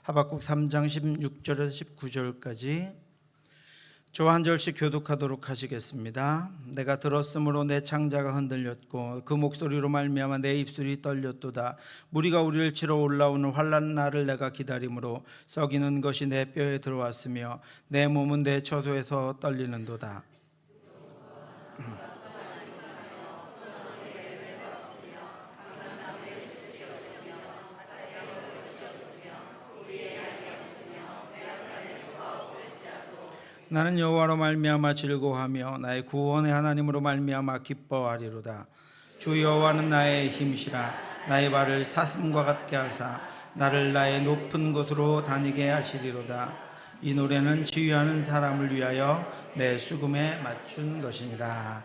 하박국 3장 16절에서 19절까지 저 한 절씩 교독하도록 하시겠습니다. 내가 들었으므로 내 창자가 흔들렸고 그 목소리로 말미암아 내 입술이 떨렸도다. 무리가 우리를 치러 올라오는 환난 날을 내가 기다림으로 썩이는 것이 내 뼈에 들어왔으며 내 몸은 내 처소에서 떨리는도다. 나는 여호와로 말미암아 즐거워하며 나의 구원의 하나님으로 말미암아 기뻐하리로다. 주 여호와는 나의 힘이시라. 나의 발을 사슴과 같게 하사 나를 나의 높은 곳으로 다니게 하시리로다. 이 노래는 지휘하는 사람을 위하여 내 수금에 맞춘 것이니라.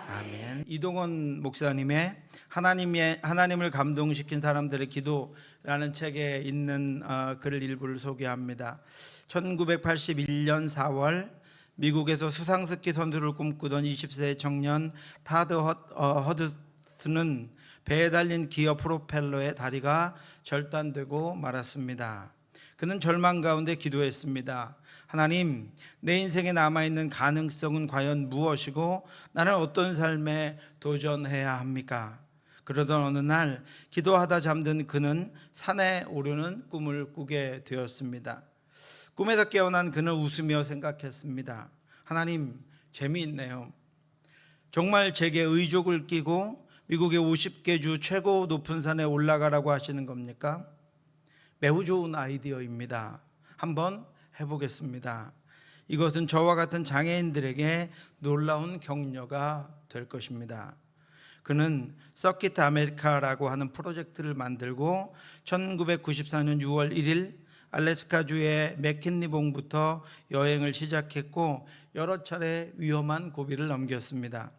아멘. 이동원 목사님의 하나님을 감동시킨 사람들의 기도라는 책에 있는 글 일부를 소개합니다. 1981년 4월 미국에서 수상스키 선수를 꿈꾸던 20세 청년 타드 허드슨은 배에 달린 기어 프로펠러의 다리가 절단되고 말았습니다. 그는 절망 가운데 기도했습니다. 하나님, 내 인생에 남아있는 가능성은 과연 무엇이고 나는 어떤 삶에 도전해야 합니까? 그러던 어느 날 기도하다 잠든 그는 산에 오르는 꿈을 꾸게 되었습니다. 꿈에서 깨어난 그는 웃으며 생각했습니다. 하나님, 재미있네요. 정말 제게 의족을 끼고 미국의 50개 주 최고 높은 산에 올라가라고 하시는 겁니까? 매우 좋은 아이디어입니다. 한번 해보겠습니다. 이것은 저와 같은 장애인들에게 놀라운 격려가 될 것입니다. 그는 서킷 아메리카라고 하는 프로젝트를 만들고 1994년 6월 1일 알래스카주의 맥킨리봉부터 여행을 시작했고 여러 차례 위험한 고비를 넘겼습니다.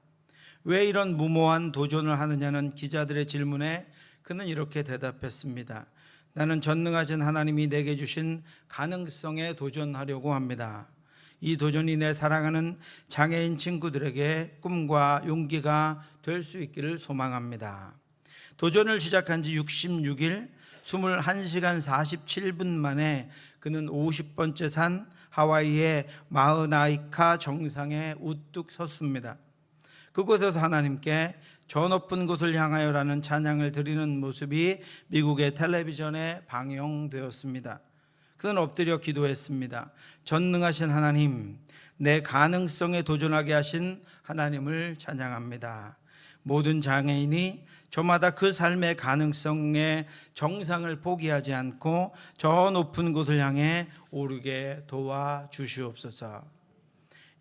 왜 이런 무모한 도전을 하느냐는 기자들의 질문에 그는 이렇게 대답했습니다. 나는 전능하신 하나님이 내게 주신 가능성에 도전하려고 합니다. 이 도전이 내 사랑하는 장애인 친구들에게 꿈과 용기가 될 수 있기를 소망합니다. 도전을 시작한 지 66일 21시간 47분 만에 그는 50번째 산 하와이의 마으나이카 정상에 우뚝 섰습니다. 그곳에서 하나님께 저 높은 곳을 향하여라는 찬양을 드리는 모습이 미국의 텔레비전에 방영되었습니다. 그는 엎드려 기도했습니다. 전능하신 하나님, 내 가능성에 도전하게 하신 하나님을 찬양합니다. 모든 장애인이 저마다 그 삶의 가능성의 정상을 포기하지 않고 저 높은 곳을 향해 오르게 도와주시옵소서.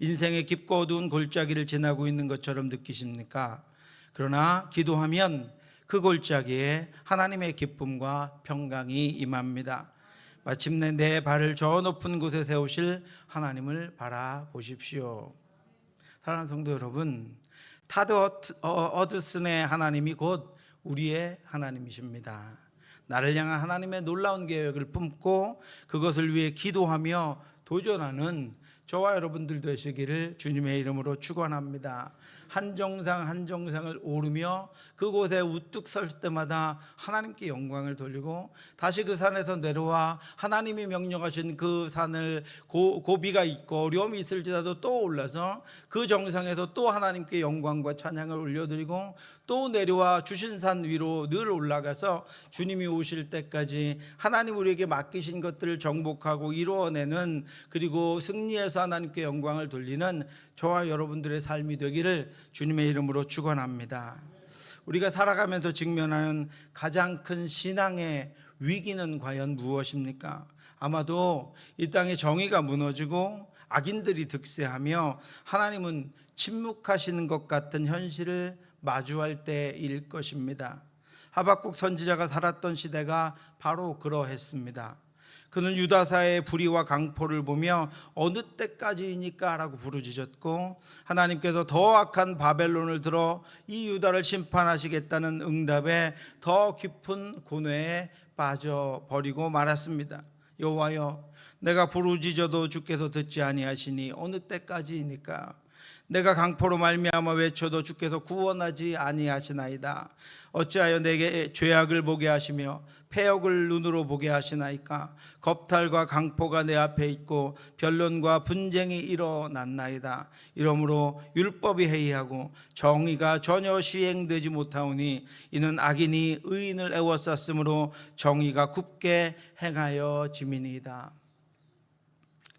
인생의 깊고 어두운 골짜기를 지나고 있는 것처럼 느끼십니까? 그러나 기도하면 그 골짜기에 하나님의 기쁨과 평강이 임합니다. 마침내 내 발을 저 높은 곳에 세우실 하나님을 바라보십시오. 사랑하는 성도 여러분, 타드 허드슨의 하나님이 곧 우리의 하나님이십니다. 나를 향한 하나님의 놀라운 계획을 품고 그것을 위해 기도하며 도전하는 저와 여러분들 되시기를 주님의 이름으로 축원합니다. 한 정상을 오르며 그곳에 우뚝 설 때마다 하나님께 영광을 돌리고 다시 그 산에서 내려와 하나님이 명령하신 그 산을 고비가 있고 어려움이 있을지라도 또 올라서 그 정상에서 또 하나님께 영광과 찬양을 올려드리고 또 내려와 주신 산 위로 늘 올라가서 주님이 오실 때까지 하나님 우리에게 맡기신 것들을 정복하고 이루어내는, 그리고 승리해서 하나님께 영광을 돌리는 저와 여러분들의 삶이 되기를 주님의 이름으로 축원합니다. 우리가 살아가면서 직면하는 가장 큰 신앙의 위기는 과연 무엇입니까? 아마도 이 땅의 정의가 무너지고 악인들이 득세하며 하나님은 침묵하시는 것 같은 현실을 마주할 때일 것입니다. 하박국 선지자가 살았던 시대가 바로 그러했습니다. 그는 유다사의 불의와 강포를 보며 어느 때까지이니까 라고 부르짖었고 하나님께서 더 악한 바벨론을 들어 이 유다를 심판하시겠다는 응답에 더 깊은 고뇌에 빠져버리고 말았습니다. 여호와여, 내가 부르짖어도 주께서 듣지 아니하시니 어느 때까지이니까? 내가 강포로 말미암아 외쳐도 주께서 구원하지 아니하시나이다. 어찌하여 내게 죄악을 보게 하시며 패역을 눈으로 보게 하시나이까. 겁탈과 강포가 내 앞에 있고 변론과 분쟁이 일어났나이다. 이러므로 율법이 해이하고 정의가 전혀 시행되지 못하오니 이는 악인이 의인을 애워쌌으므로 정의가 굽게 행하여 짐이니이다.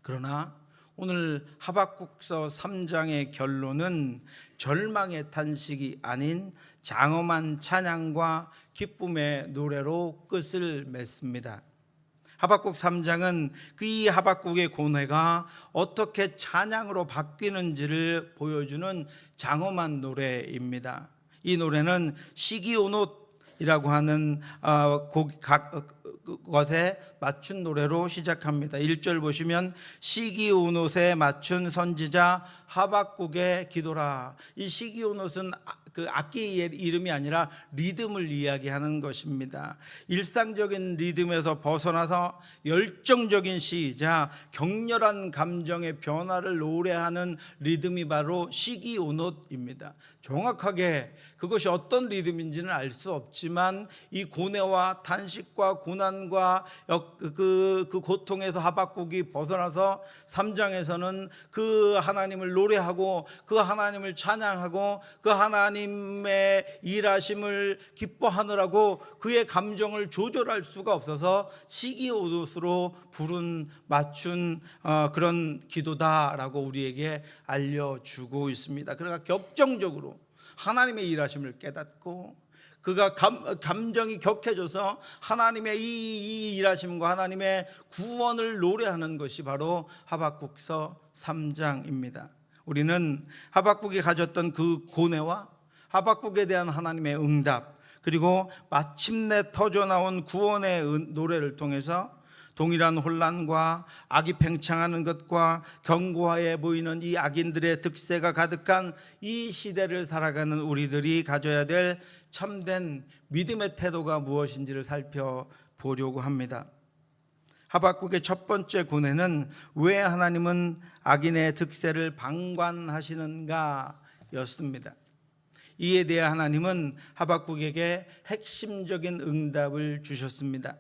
그러나 오늘 하박국서 3장의 결론은 절망의 탄식이 아닌 장엄한 찬양과 기쁨의 노래로 끝을 맺습니다. 하박국 3장은 이 하박국의 고뇌가 어떻게 찬양으로 바뀌는지를 보여주는 장엄한 노래입니다. 이 노래는 시기오노이라고 하는 것에 맞춘 노래로 시작합니다. 1절 보시면 시기오노에 맞춘 선지자 하박국의 기도라. 이 시기오노는 그 악기의 이름이 아니라 리듬을 이야기하는 것입니다. 일상적인 리듬에서 벗어나서 열정적인 시이자 격렬한 감정의 변화를 노래하는 리듬이 바로 시기오노입니다. 정확하게 그것이 어떤 리듬인지는 알 수 없지만 이 고뇌와 탄식과 고난과 그 고통에서 하박국이 벗어나서 3장에서는 그 하나님을 노래하고 그 하나님을 찬양하고 그 하나님의 일하심을 기뻐하느라고 그의 감정을 조절할 수가 없어서 시기오노스로 맞춘 그런 기도다라고 우리에게 알려주고 있습니다. 그러니까 격정적으로 하나님의 일하심을 깨닫고 그가 감정이 격해져서 하나님의 이 일하심과 하나님의 구원을 노래하는 것이 바로 하박국서 3장입니다. 우리는 하박국이 가졌던 그 고뇌와 하박국에 대한 하나님의 응답, 그리고 마침내 터져나온 구원의 노래를 통해서 동일한 혼란과 악이 팽창하는 것과 견고하게 보이는 이 악인들의 득세가 가득한 이 시대를 살아가는 우리들이 가져야 될 참된 믿음의 태도가 무엇인지를 살펴보려고 합니다. 하박국의 첫 번째 고뇌는 왜 하나님은 악인의 득세를 방관하시는가 였습니다. 이에 대해 하나님은 하박국에게 핵심적인 응답을 주셨습니다.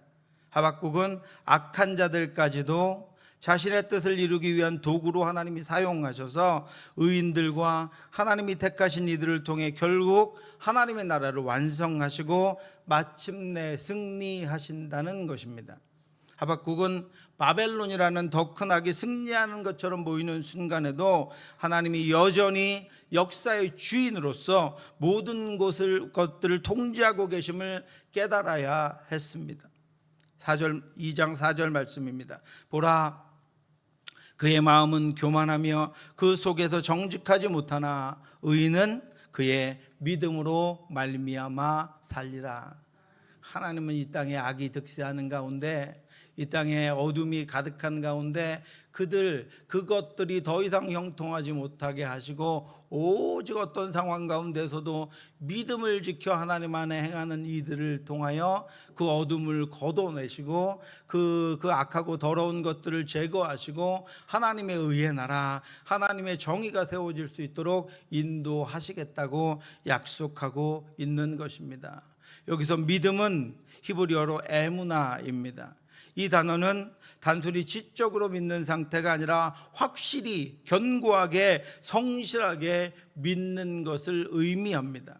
하박국은 악한 자들까지도 자신의 뜻을 이루기 위한 도구로 하나님이 사용하셔서 의인들과 하나님이 택하신 이들을 통해 결국 하나님의 나라를 완성하시고 마침내 승리하신다는 것입니다. 하박국은 바벨론이라는 더 큰 악이 승리하는 것처럼 보이는 순간에도 하나님이 여전히 역사의 주인으로서 모든 것들을 통제하고 계심을 깨달아야 했습니다. 2장 4절 말씀입니다. 보라, 그의 마음은 교만하며 그 속에서 정직하지 못하나 의인은 그의 믿음으로 말미암아 살리라. 하나님은 이 땅에 악이 득세하는 가운데, 이 땅에 어둠이 가득한 가운데 그것들이 더 이상 형통하지 못하게 하시고 오직 어떤 상황 가운데서도 믿음을 지켜 하나님 안에 행하는 이들을 통하여 그 어둠을 걷어내시고 그 악하고 더러운 것들을 제거하시고 하나님의 의의 나라, 하나님의 정의가 세워질 수 있도록 인도하시겠다고 약속하고 있는 것입니다. 여기서 믿음은 히브리어로 에무나입니다. 이 단어는 단순히 지적으로 믿는 상태가 아니라 확실히 견고하게 성실하게 믿는 것을 의미합니다.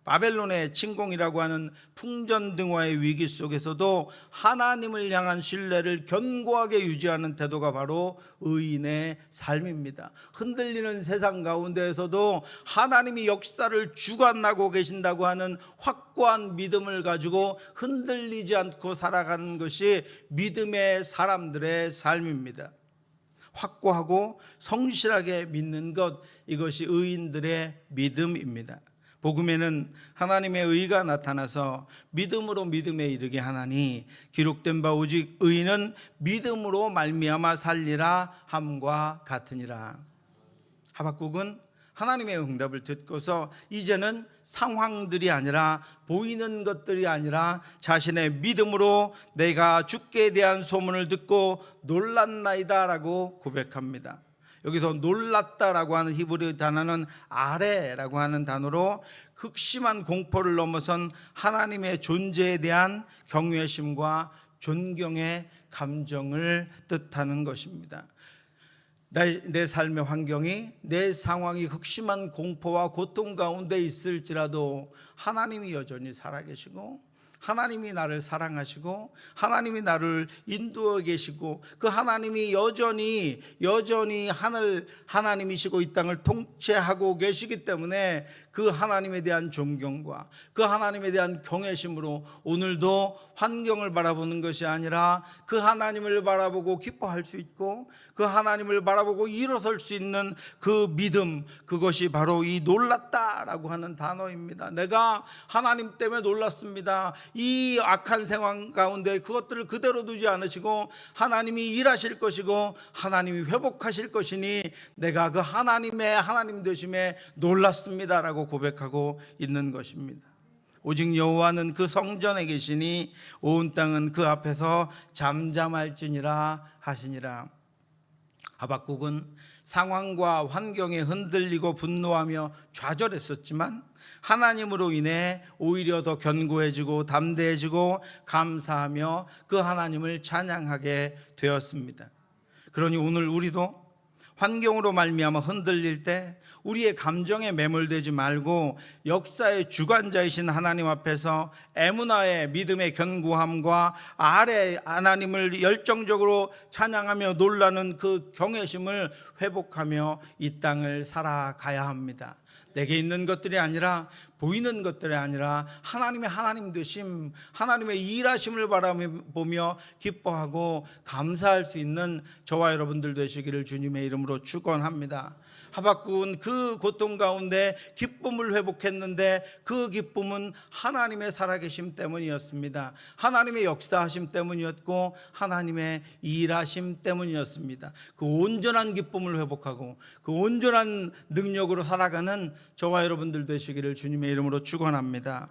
바벨론의 침공이라고 하는 풍전등화의 위기 속에서도 하나님을 향한 신뢰를 견고하게 유지하는 태도가 바로 의인의 삶입니다. 흔들리는 세상 가운데에서도 하나님이 역사를 주관하고 계신다고 하는 확고한 믿음을 가지고 흔들리지 않고 살아가는 것이 믿음의 사람들의 삶입니다. 확고하고 성실하게 믿는 것, 이것이 의인들의 믿음입니다. 복음에는 하나님의 의가 나타나서 믿음으로 믿음에 이르게 하나니 기록된 바 오직 의인은 믿음으로 말미암아 살리라 함과 같으니라. 하박국은 하나님의 응답을 듣고서 이제는 상황들이 아니라 보이는 것들이 아니라 자신의 믿음으로 내가 주께 대한 소문을 듣고 놀랐나이다 라고 고백합니다. 여기서 놀랐다라고 하는 히브리 단어는 아레라고 하는 단어로 극심한 공포를 넘어선 하나님의 존재에 대한 경외심과 존경의 감정을 뜻하는 것입니다. 내 삶의 환경이, 내 상황이 극심한 공포와 고통 가운데 있을지라도 하나님이 여전히 살아계시고 하나님이 나를 사랑하시고 하나님이 나를 인도해 계시고 그 하나님이 여전히 하나님이시고 이 땅을 통치하고 계시기 때문에 그 하나님에 대한 존경과 그 하나님에 대한 경외심으로 오늘도 환경을 바라보는 것이 아니라 그 하나님을 바라보고 기뻐할 수 있고 그 하나님을 바라보고 일어설 수 있는 그 믿음, 그것이 바로 이 놀랐다라고 하는 단어입니다. 내가 하나님 때문에 놀랐습니다. 이 악한 상황 가운데 그것들을 그대로 두지 않으시고 하나님이 일하실 것이고 하나님이 회복하실 것이니 내가 그 하나님의 하나님 되심에 놀랐습니다라고 고백하고 있는 것입니다. 오직 여호와는 그 성전에 계시니 온 땅은 그 앞에서 잠잠할지니라 하시니라. 하박국은 상황과 환경에 흔들리고 분노하며 좌절했었지만 하나님으로 인해 오히려 더 견고해지고 담대해지고 감사하며 그 하나님을 찬양하게 되었습니다. 그러니 오늘 우리도 환경으로 말미암아 흔들릴 때 우리의 감정에 매몰되지 말고 역사의 주관자이신 하나님 앞에서 에무나의 믿음의 견고함과 아래 하나님을 열정적으로 찬양하며 놀라는 그 경외심을 회복하며 이 땅을 살아가야 합니다. 내게 있는 것들이 아니라 보이는 것들이 아니라 하나님의 하나님 되심, 하나님의 일하심을 바라보며 기뻐하고 감사할 수 있는 저와 여러분들 되시기를 주님의 이름으로 축원합니다. 하박국은 그 고통 가운데 기쁨을 회복했는데 그 기쁨은 하나님의 살아계심 때문이었습니다. 하나님의 역사하심 때문이었고 하나님의 일하심 때문이었습니다. 그 온전한 기쁨을 회복하고 그 온전한 능력으로 살아가는 저와 여러분들 되시기를 주님의 이름으로 축원합니다.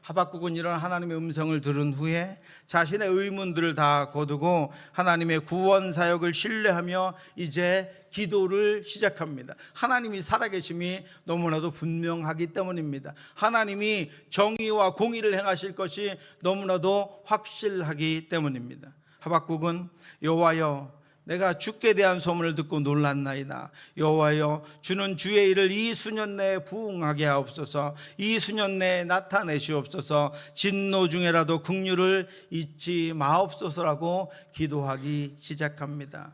하박국은 이런 하나님의 음성을 들은 후에 자신의 의문들을 다 거두고 하나님의 구원 사역을 신뢰하며 이제 기도를 시작합니다. 하나님이 살아계심이 너무나도 분명하기 때문입니다. 하나님이 정의와 공의를 행하실 것이 너무나도 확실하기 때문입니다. 하박국은 여호와여, 내가 주께 대한 소문을 듣고 놀랐나이다. 여호와여, 주는 주의 일을 이 수년 내에 부응하게 하옵소서. 이 수년 내에 나타내시옵소서. 진노 중에라도 긍휼을 잊지 마옵소서라고 기도하기 시작합니다.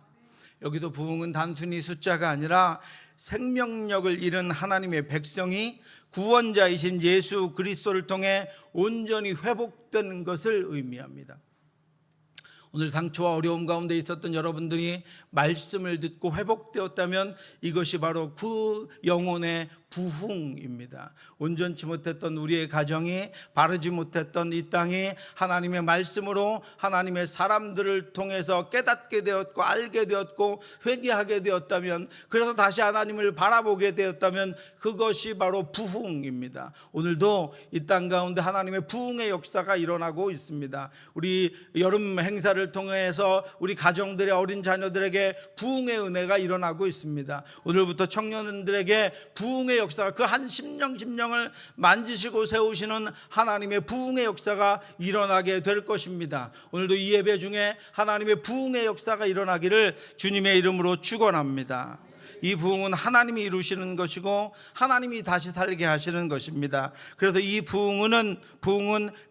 여기도 부응은 단순히 숫자가 아니라 생명력을 잃은 하나님의 백성이 구원자이신 예수 그리스도를 통해 온전히 회복되는 것을 의미합니다. 오늘 상처와 어려움 가운데 있었던 여러분들이 말씀을 듣고 회복되었다면 이것이 바로 그 영혼의 부흥입니다. 온전치 못했던 우리의 가정이, 바르지 못했던 이 땅이 하나님의 말씀으로 하나님의 사람들을 통해서 깨닫게 되었고 알게 되었고 회개하게 되었다면, 그래서 다시 하나님을 바라보게 되었다면 그것이 바로 부흥입니다. 오늘도 이 땅 가운데 하나님의 부흥의 역사가 일어나고 있습니다. 우리 여름 행사를 통해서 우리 가정들의 어린 자녀들에게 부흥의 은혜가 일어나고 있습니다. 오늘부터 청년들에게 부흥의 역사가, 그 한 심령을 만지시고 세우시는 하나님의 부흥의 역사가 일어나게 될 것입니다. 오늘도 이 예배 중에 하나님의 부흥의 역사가 일어나기를 주님의 이름으로 축원합니다. 이 부흥은 하나님이 이루시는 것이고 하나님이 다시 살게 하시는 것입니다. 그래서 이 부흥은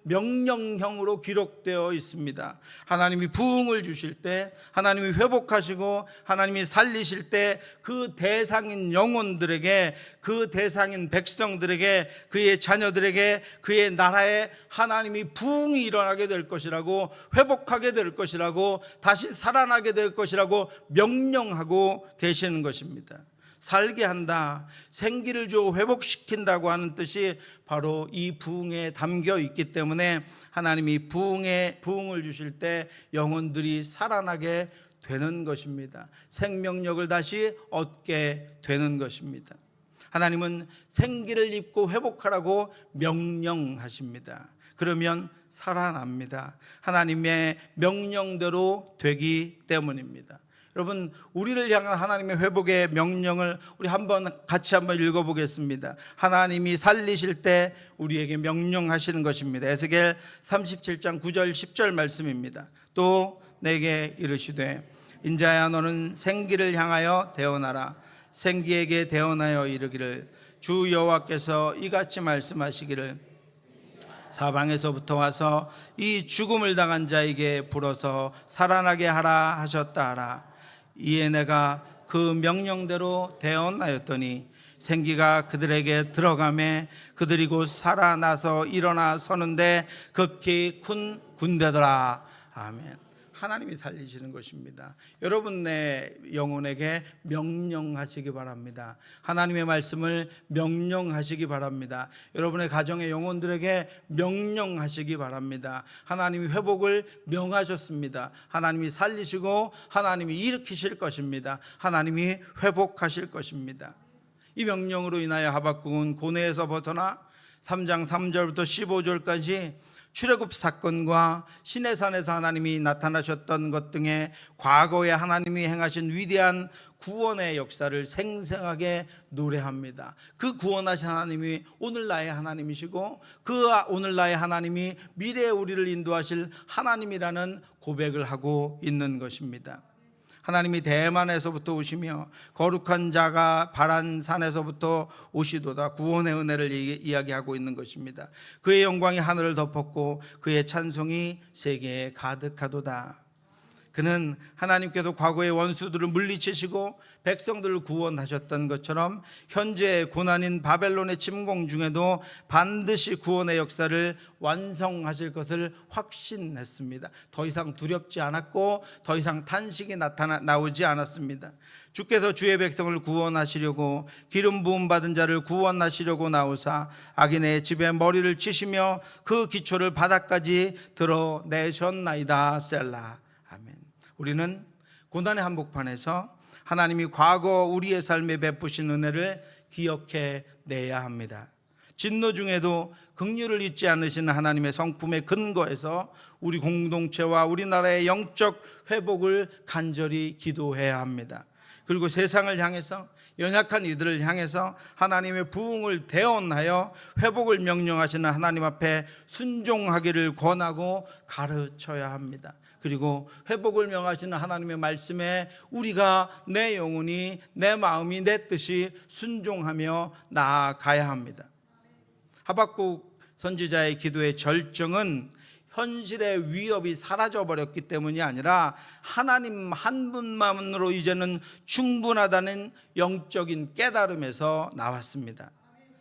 명령형으로 기록되어 있습니다. 하나님이 부흥을 주실 때, 하나님이 회복하시고 하나님이 살리실 때 그 대상인 영혼들에게, 그 대상인 백성들에게, 그의 자녀들에게, 그의 나라에 하나님이 부흥이 일어나게 될 것이라고, 회복하게 될 것이라고, 다시 살아나게 될 것이라고 명령하고 계시는 것입니다. 살게 한다, 생기를 줘 회복시킨다고 하는 뜻이 바로 이 부흥에 담겨 있기 때문에 하나님이 부흥을 주실 때 영혼들이 살아나게 되는 것입니다. 생명력을 다시 얻게 되는 것입니다. 하나님은 생기를 입고 회복하라고 명령하십니다. 그러면 살아납니다. 하나님의 명령대로 되기 때문입니다. 여러분, 우리를 향한 하나님의 회복의 명령을 우리 같이 한번 읽어보겠습니다. 하나님이 살리실 때 우리에게 명령하시는 것입니다. 에스겔 37장 9절 10절 말씀입니다. 또 내게 이르시되 인자야 너는 생기를 향하여 대언하라. 생기에게 대언하여 이르기를 주 여호와께서 이같이 말씀하시기를 사방에서부터 와서 이 죽음을 당한 자에게 불어서 살아나게 하라 하셨다 하라. 이에 내가 그 명령대로 대언하였더니 생기가 그들에게 들어가매 그들이 곧 살아나서 일어나 서는데 극히 큰 군대더라. 아멘. 하나님이 살리시는 것입니다. 여러분 내 영혼에게 명령하시기 바랍니다. 하나님의 말씀을 명령하시기 바랍니다. 여러분의 가정의 영혼들에게 명령하시기 바랍니다. 하나님이 회복을 명하셨습니다. 하나님이 살리시고 하나님이 일으키실 것입니다. 하나님이 회복하실 것입니다. 이 명령으로 인하여 하박국은 고뇌에서 벗어나 3장 3절부터 15절까지 출애굽 사건과 시내산에서 하나님이 나타나셨던 것 등의 과거에 하나님이 행하신 위대한 구원의 역사를 생생하게 노래합니다. 그 구원하신 하나님이 오늘 나의 하나님이시고 그 오늘 나의 하나님이 미래에 우리를 인도하실 하나님이라는 고백을 하고 있는 것입니다. 하나님이 대만에서부터 오시며 거룩한 자가 바란 산에서부터 오시도다. 구원의 은혜를 이야기하고 있는 것입니다. 그의 영광이 하늘을 덮었고 그의 찬송이 세계에 가득하도다. 그는 하나님께서 과거의 원수들을 물리치시고 백성들을 구원하셨던 것처럼 현재의 고난인 바벨론의 침공 중에도 반드시 구원의 역사를 완성하실 것을 확신했습니다. 더 이상 두렵지 않았고 더 이상 탄식이 나오지 않았습니다. 주께서 주의 백성을 구원하시려고 기름 부음 받은 자를 구원하시려고 나오사 악인의 집에 머리를 치시며 그 기초를 바닥까지 드러내셨나이다. 셀라. 아멘. 우리는 고난의 한복판에서 하나님이 과거 우리의 삶에 베푸신 은혜를 기억해 내야 합니다. 진노 중에도 긍휼을 잊지 않으시는 하나님의 성품의 근거에서 우리 공동체와 우리나라의 영적 회복을 간절히 기도해야 합니다. 그리고 세상을 향해서 연약한 이들을 향해서 하나님의 부흥을 대언하여 회복을 명령하시는 하나님 앞에 순종하기를 권하고 가르쳐야 합니다. 그리고 회복을 명하시는 하나님의 말씀에 우리가 내 영혼이 내 마음이 내 뜻이 순종하며 나아가야 합니다. 하박국 선지자의 기도의 절정은 현실의 위협이 사라져버렸기 때문이 아니라 하나님 한 분만으로 이제는 충분하다는 영적인 깨달음에서 나왔습니다.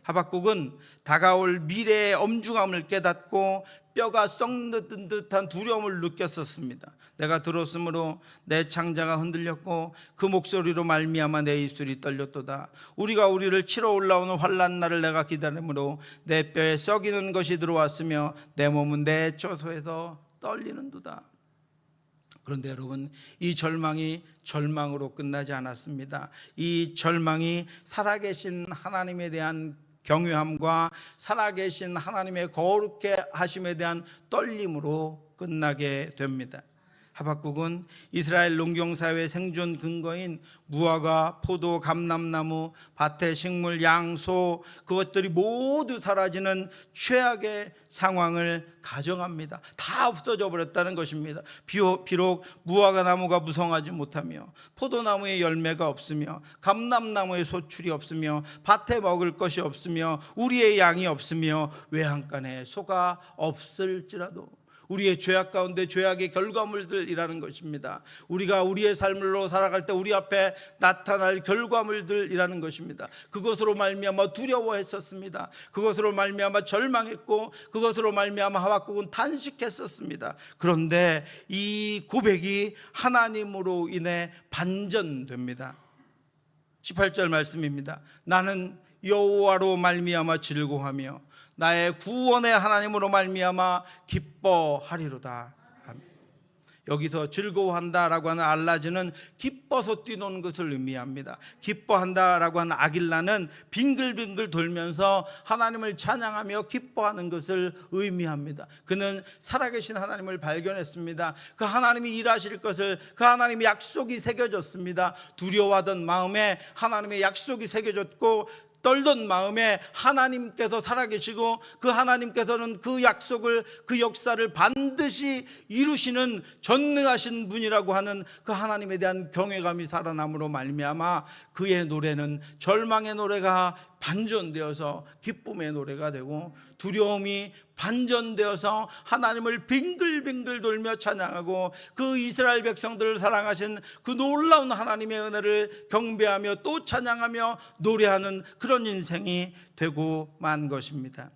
하박국은 다가올 미래의 엄중함을 깨닫고 뼈가 썩는 듯한 두려움을 느꼈었습니다. 내가 들었으므로 내 창자가 흔들렸고 그 목소리로 말미암아 내 입술이 떨렸도다. 우리가 우리를 치러 올라오는 환난 날을 내가 기다림으로 내 뼈에 썩이는 것이 들어왔으며 내 몸은 내 처소에서 떨리는도다. 그런데 여러분, 이 절망이 절망으로 끝나지 않았습니다. 이 절망이 살아계신 하나님에 대한 경외함과 살아계신 하나님의 거룩해 하심에 대한 떨림으로 끝나게 됩니다. 하박국은 이스라엘 농경사회의 생존 근거인 무화과, 포도, 감람나무, 밭의 식물, 양, 소 그것들이 모두 사라지는 최악의 상황을 가정합니다. 다 없어져 버렸다는 것입니다. 비록 무화과 나무가 무성하지 못하며 포도나무에 열매가 없으며 감람나무에 소출이 없으며 밭에 먹을 것이 없으며 우리의 양이 없으며 외양간에 소가 없을지라도 우리의 죄악 가운데 죄악의 결과물들이라는 것입니다. 우리가 우리의 삶으로 살아갈 때 우리 앞에 나타날 결과물들이라는 것입니다. 그것으로 말미암아 두려워했었습니다. 그것으로 말미암아 절망했고 그것으로 말미암아 하박국은 탄식했었습니다. 그런데 이 고백이 하나님으로 인해 반전됩니다. 18절 말씀입니다. 나는 여호와로 말미암아 즐거워하며 나의 구원의 하나님으로 말미암아 기뻐하리로다. 아멘. 여기서 즐거워한다라고 하는 알라즈는 기뻐서 뛰노는 것을 의미합니다. 기뻐한다라고 하는 아길라는 빙글빙글 돌면서 하나님을 찬양하며 기뻐하는 것을 의미합니다. 그는 살아계신 하나님을 발견했습니다. 그 하나님이 일하실 것을, 그 하나님의 약속이 새겨졌습니다. 두려워하던 마음에 하나님의 약속이 새겨졌고, 떨던 마음에 하나님께서 살아계시고 그 하나님께서는 그 약속을, 그 역사를 반드시 이루시는 전능하신 분이라고 하는 그 하나님에 대한 경외감이 살아남으로 말미암아 그의 노래는 절망의 노래가 반전되어서 기쁨의 노래가 되고, 두려움이 반전되어서 하나님을 빙글빙글 돌며 찬양하고, 그 이스라엘 백성들을 사랑하신 그 놀라운 하나님의 은혜를 경배하며 또 찬양하며 노래하는 그런 인생이 되고 만 것입니다.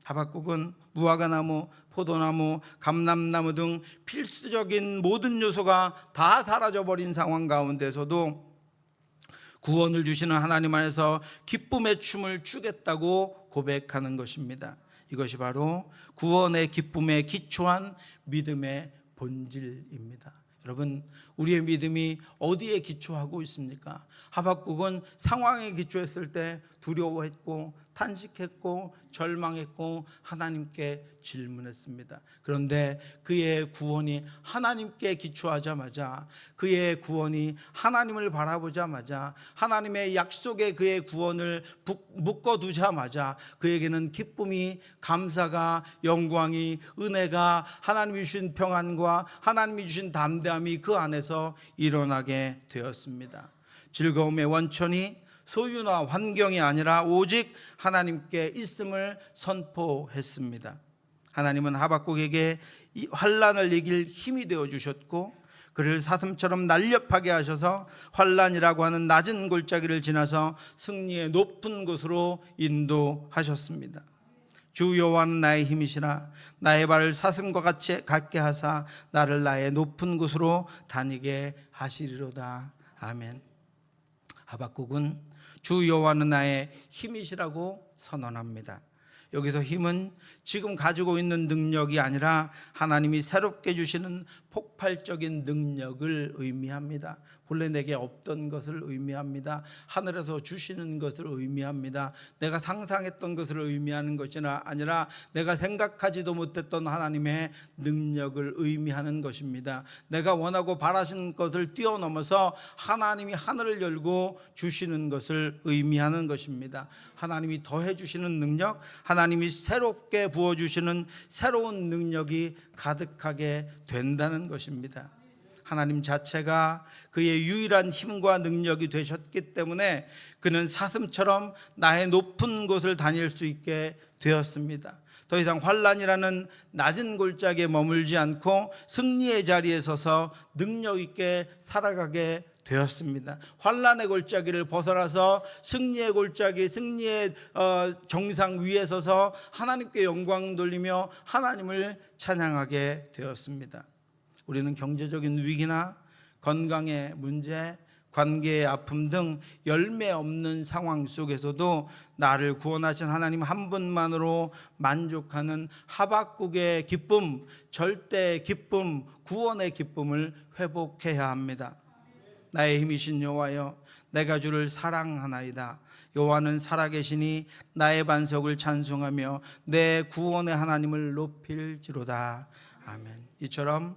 하박국은 무화과나무, 포도나무, 감람나무 등 필수적인 모든 요소가 다 사라져버린 상황 가운데서도 구원을 주시는 하나님 안에서 기쁨의 춤을 추겠다고 고백하는 것입니다. 이것이 바로 구원의 기쁨에 기초한 믿음의 본질입니다. 여러분, 우리의 믿음이 어디에 기초하고 있습니까? 하박국은 상황에 기초했을 때 두려워했고 탄식했고 절망했고 하나님께 질문했습니다. 그런데 그의 구원이 하나님께 기초하자마자, 그의 구원이 하나님을 바라보자마자, 하나님의 약속에 그의 구원을 묶어두자마자 그에게는 기쁨이, 감사가, 영광이, 은혜가, 하나님이 주신 평안과 하나님이 주신 담대함이 그 안에서 일어나게 되었습니다. 즐거움의 원천이 소유나 환경이 아니라 오직 하나님께 있음을 선포했습니다. 하나님은 하박국에게 이 환난을 이길 힘이 되어 주셨고, 그를 사슴처럼 날렵하게 하셔서 환난이라고 하는 낮은 골짜기를 지나서 승리의 높은 곳으로 인도하셨습니다. 주 여호와는 나의 힘이시라. 나의 발을 사슴과 같이 같게 하사 나를 나의 높은 곳으로 다니게 하시리로다. 아멘. 하박국은 주 여호와는 나의 힘이시라고 선언합니다. 여기서 힘은 지금 가지고 있는 능력이 아니라 하나님이 새롭게 주시는 폭발적인 능력을 의미합니다. 본래 내게 없던 것을 의미합니다. 하늘에서 주시는 것을 의미합니다. 내가 상상했던 것을 의미하는 것이 아니라 내가 생각하지도 못했던 하나님의 능력을 의미하는 것입니다. 내가 원하고 바라신 것을 뛰어넘어서 하나님이 하늘을 열고 주시는 것을 의미하는 것입니다. 하나님이 더해 주시는 능력, 하나님이 새롭게 부어주시는 새로운 능력이 가득하게 된다는 것입니다. 하나님 자체가 그의 유일한 힘과 능력이 되셨기 때문에 그는 사슴처럼 나의 높은 곳을 다닐 수 있게 되었습니다. 더 이상 환난이라는 낮은 골짜기에 머물지 않고 승리의 자리에 서서 능력 있게 살아가게 되었습니다. 환난의 골짜기를 벗어나서 승리의 골짜기, 승리의 정상 위에 서서 하나님께 영광 돌리며 하나님을 찬양하게 되었습니다. 우리는 경제적인 위기나 건강의 문제, 관계의 아픔 등 열매 없는 상황 속에서도 나를 구원하신 하나님 한 분만으로 만족하는 하박국의 기쁨, 절대 기쁨, 구원의 기쁨을 회복해야 합니다. 나의 힘이신 여호와여, 내가 주를 사랑하나이다. 여호와는 살아계시니 나의 반석을 찬송하며 내 구원의 하나님을 높일지로다. 아멘. 이처럼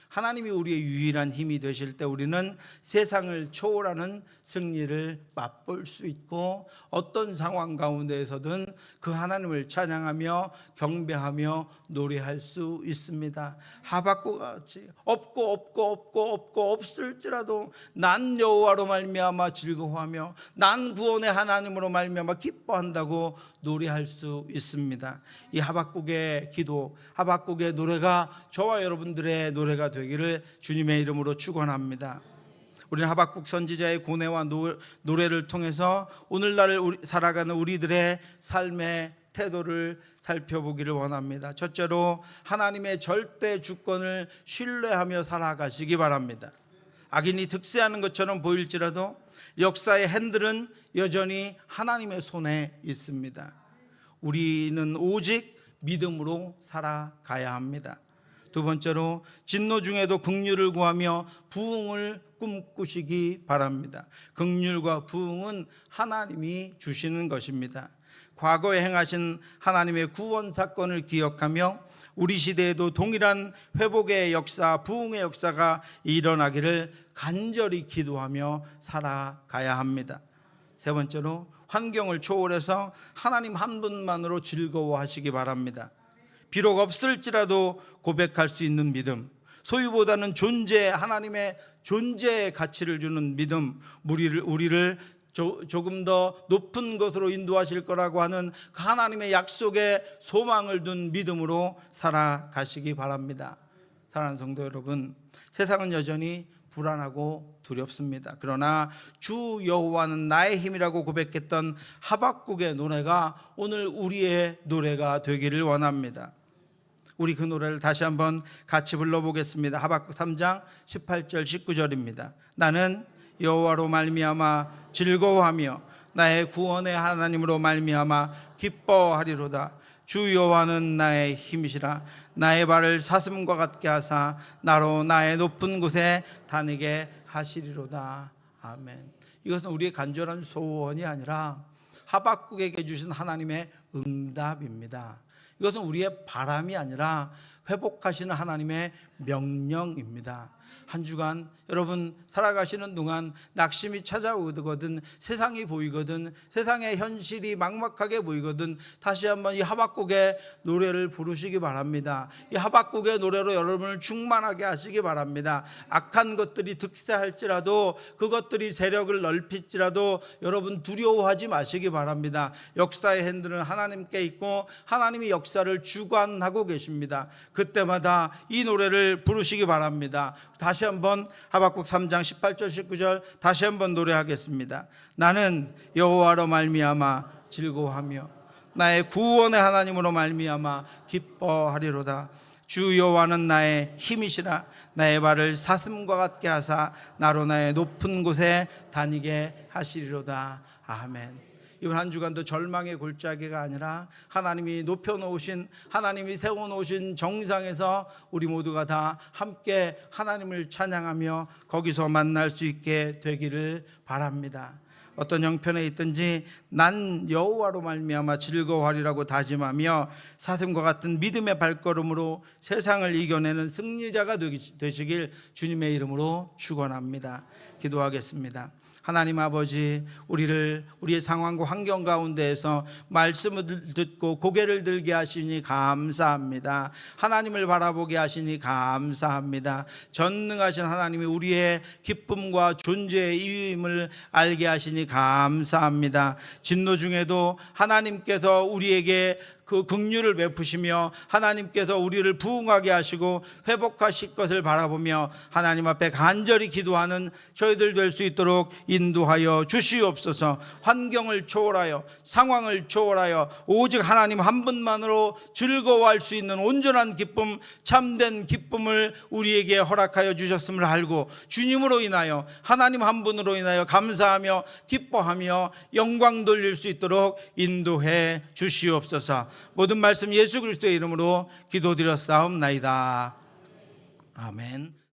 하나님이 우리의 유일한 힘이 되실 때 우리는 세상을 초월하는 승리를 맛볼 수 있고, 어떤 상황 가운데에서든 그 하나님을 찬양하며 경배하며 노래할 수 있습니다. 하박국과 같이 없고 없을지라도 난 여호와로 말미암아 즐거워하며 난 구원의 하나님으로 말미암아 기뻐한다고 노래할 수 있습니다. 이 하박국의 기도, 하박국의 노래가 저와 여러분들의 노래가 되기를 주님의 이름으로 축원합니다. 우리는 하박국 선지자의 고뇌와 노래를 통해서 오늘날을 살아가는 우리들의 삶의 태도를 살펴보기를 원합니다. 첫째로 하나님의 절대 주권을 신뢰하며 살아가시기 바랍니다. 악인이 득세하는 것처럼 보일지라도 역사의 핸들은 여전히 하나님의 손에 있습니다. 우리는 오직 믿음으로 살아가야 합니다. 두 번째로 진노 중에도 긍휼을 구하며 부흥을 꿈꾸시기 바랍니다. 긍휼과 부흥은 하나님이 주시는 것입니다. 과거에 행하신 하나님의 구원 사건을 기억하며 우리 시대에도 동일한 회복의 역사, 부흥의 역사가 일어나기를 간절히 기도하며 살아가야 합니다. 세 번째로 환경을 초월해서 하나님 한 분만으로 즐거워하시기 바랍니다. 비록 없을지라도 고백할 수 있는 믿음, 소유보다는 존재, 하나님의 존재의 가치를 주는 믿음, 우리를 조금 더 높은 것으로 인도하실 거라고 하는 그 하나님의 약속에 소망을 둔 믿음으로 살아가시기 바랍니다. 사랑하는 성도 여러분, 세상은 여전히 불안하고 두렵습니다. 그러나 주 여호와는 나의 힘이라고 고백했던 하박국의 노래가 오늘 우리의 노래가 되기를 원합니다. 우리 그 노래를 다시 한번 같이 불러보겠습니다. 하박국 3장 18절 19절입니다. 나는 여호와로 말미암아 즐거워하며 나의 구원의 하나님으로 말미암아 기뻐하리로다. 주 여호와는 나의 힘이시라. 나의 발을 사슴과 같게 하사 나로 나의 높은 곳에 다니게 하시리로다. 아멘. 이것은 우리의 간절한 소원이 아니라 하박국에게 주신 하나님의 응답입니다. 이것은 우리의 바람이 아니라 회복하시는 하나님의 명령입니다. 한 주간 여러분 살아가시는 동안 낙심이 찾아오거든, 세상이 보이거든, 세상의 현실이 막막하게 보이거든 다시 한번 이 하박국의 노래를 부르시기 바랍니다. 이 하박국의 노래로 여러분을 충만하게 하시기 바랍니다. 악한 것들이 득세할지라도, 그것들이 세력을 넓힐지라도 여러분 두려워하지 마시기 바랍니다. 역사의 핸들은 하나님께 있고 하나님이 역사를 주관하고 계십니다. 그때마다 이 노래를 부르시기 바랍니다. 다시 한번 하박국 3장 18절 19절 다시 한번 노래하겠습니다. 나는 여호와로 말미암아 즐거워하며 나의 구원의 하나님으로 말미암아 기뻐하리로다. 주 여호와는 나의 힘이시라. 나의 발을 사슴과 같게 하사 나로 나의 높은 곳에 다니게 하시리로다. 아멘. 이번 한 주간도 절망의 골짜기가 아니라 하나님이 높여놓으신, 하나님이 세워놓으신 정상에서 우리 모두가 다 함께 하나님을 찬양하며 거기서 만날 수 있게 되기를 바랍니다. 어떤 형편에 있든지 난 여호와로 말미암아 즐거워하리라고 다짐하며 사슴과 같은 믿음의 발걸음으로 세상을 이겨내는 승리자가 되시길 주님의 이름으로 축원합니다. 기도하겠습니다. 하나님 아버지, 우리의 상황과 환경 가운데에서 말씀을 듣고 고개를 들게 하시니 감사합니다. 하나님을 바라보게 하시니 감사합니다. 전능하신 하나님이 우리의 기쁨과 존재의 이유임을 알게 하시니 감사합니다. 진노 중에도 하나님께서 우리에게 그 긍휼을 베푸시며 하나님께서 우리를 부흥하게 하시고 회복하실 것을 바라보며 하나님 앞에 간절히 기도하는 저희들 될 수 있도록 인도하여 주시옵소서. 환경을 초월하여, 상황을 초월하여 오직 하나님 한 분만으로 즐거워할 수 있는 온전한 기쁨, 참된 기쁨을 우리에게 허락하여 주셨음을 알고 주님으로 인하여, 하나님 한 분으로 인하여 감사하며 기뻐하며 영광 돌릴 수 있도록 인도해 주시옵소서. 모든 말씀 예수 그리스도의 이름으로 기도드렸사옵나이다. 아멘.